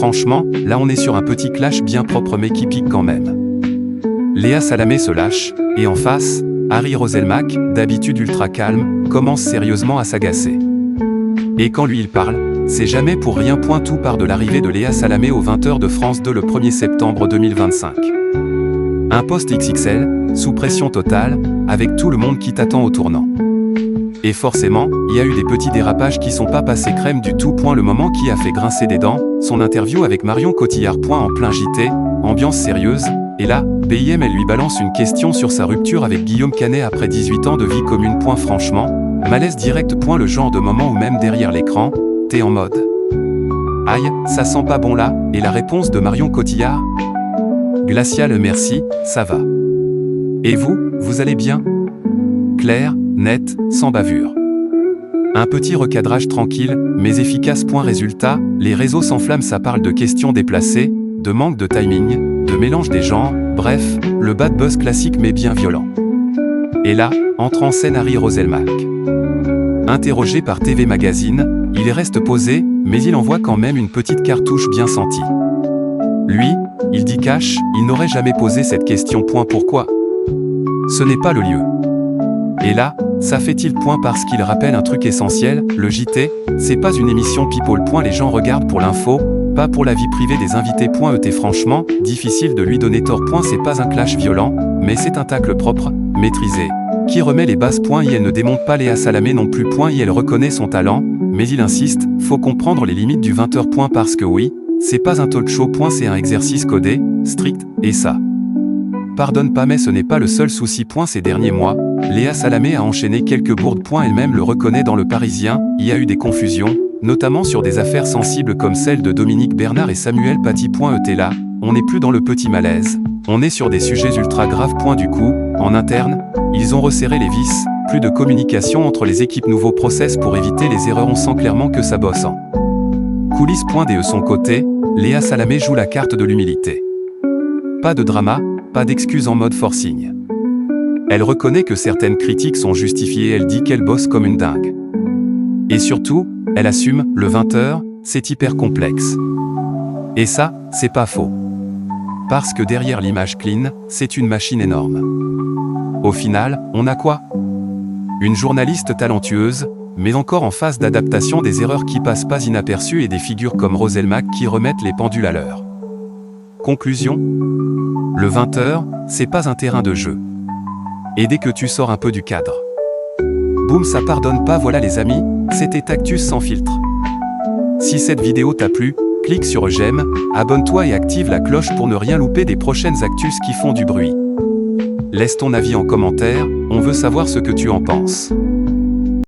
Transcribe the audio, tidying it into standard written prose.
Franchement, là on est sur un petit clash bien propre mais qui pique quand même. Léa Salamé se lâche, et en face, Harry Roselmack, d'habitude ultra calme, commence sérieusement à s'agacer. Et quand lui il parle, c'est jamais pour rien. Tout part de l'arrivée de Léa Salamé aux 20h de France 2 le 1er septembre 2025. Un post XXL, sous pression totale, avec tout le monde qui t'attend au tournant. Et forcément, il y a eu des petits dérapages qui sont pas passés crème du tout. Le moment qui a fait grincer des dents, son interview avec Marion Cotillard. En plein JT, ambiance sérieuse, et là, BIM elle lui balance une question sur sa rupture avec Guillaume Canet après 18 ans de vie commune. Franchement, malaise direct. Le genre de moment où même derrière l'écran, t'es en mode aïe, ça sent pas bon là. Et la réponse de Marion Cotillard? Glacial merci, ça va. Et vous allez bien? Clair, net, sans bavure. Un petit recadrage tranquille, mais efficace. Résultat, les réseaux s'enflamment. Ça parle de questions déplacées, de manque de timing, de mélange des genres, bref, le bad buzz classique mais bien violent. Et là, entre en scène Harry Roselmack. Interrogé par TV Magazine, il reste posé, mais il envoie quand même une petite cartouche bien sentie. Lui, il dit cash, il n'aurait jamais posé cette question. Pourquoi? Ce n'est pas le lieu. Et là, ça fait-il parce qu'il rappelle un truc essentiel, le JT, c'est pas une émission people. Les gens regardent pour l'info, pas pour la vie privée des invités. Franchement, difficile de lui donner tort. C'est pas un clash violent, mais c'est un tacle propre, maîtrisé, qui remet les bases. Elle ne démonte pas Léa Salamé non plus. Elle reconnaît son talent, mais il insiste, faut comprendre les limites du 20h. Parce que oui, c'est pas un talk show. C'est un exercice codé, strict, et ça pardonne pas. Mais ce n'est pas le seul souci. Ces derniers mois, Léa Salamé a enchaîné quelques bourdes. Elle-même le reconnaît dans Le Parisien, il y a eu des confusions, notamment sur des affaires sensibles comme celle de Dominique Bernard et Samuel Paty. Là, on n'est plus dans le petit malaise, on est sur des sujets ultra graves. Du coup, en interne, ils ont resserré les vis, plus de communication entre les équipes, nouveau process pour éviter les erreurs. On sent clairement que ça bosse en coulisses. De son côté, Léa Salamé joue la carte de l'humilité. Pas de drama, pas d'excuses en mode forcing. Elle reconnaît que certaines critiques sont justifiées. Elle dit qu'elle bosse comme une dingue. Et surtout, elle assume, le 20h, c'est hyper complexe. Et ça, c'est pas faux. Parce que derrière l'image clean, c'est une machine énorme. Au final, on a quoi? Une journaliste talentueuse, mais encore en phase d'adaptation, des erreurs qui passent pas inaperçues et des figures comme Roselmack qui remettent les pendules à l'heure. Conclusion? Le 20h, c'est pas un terrain de jeu. Et dès que tu sors un peu du cadre, boum, ça pardonne pas. Voilà les amis, c'était Actus sans filtre. Si cette vidéo t'a plu, clique sur j'aime, abonne-toi et active la cloche pour ne rien louper des prochaines actus qui font du bruit. Laisse ton avis en commentaire, on veut savoir ce que tu en penses.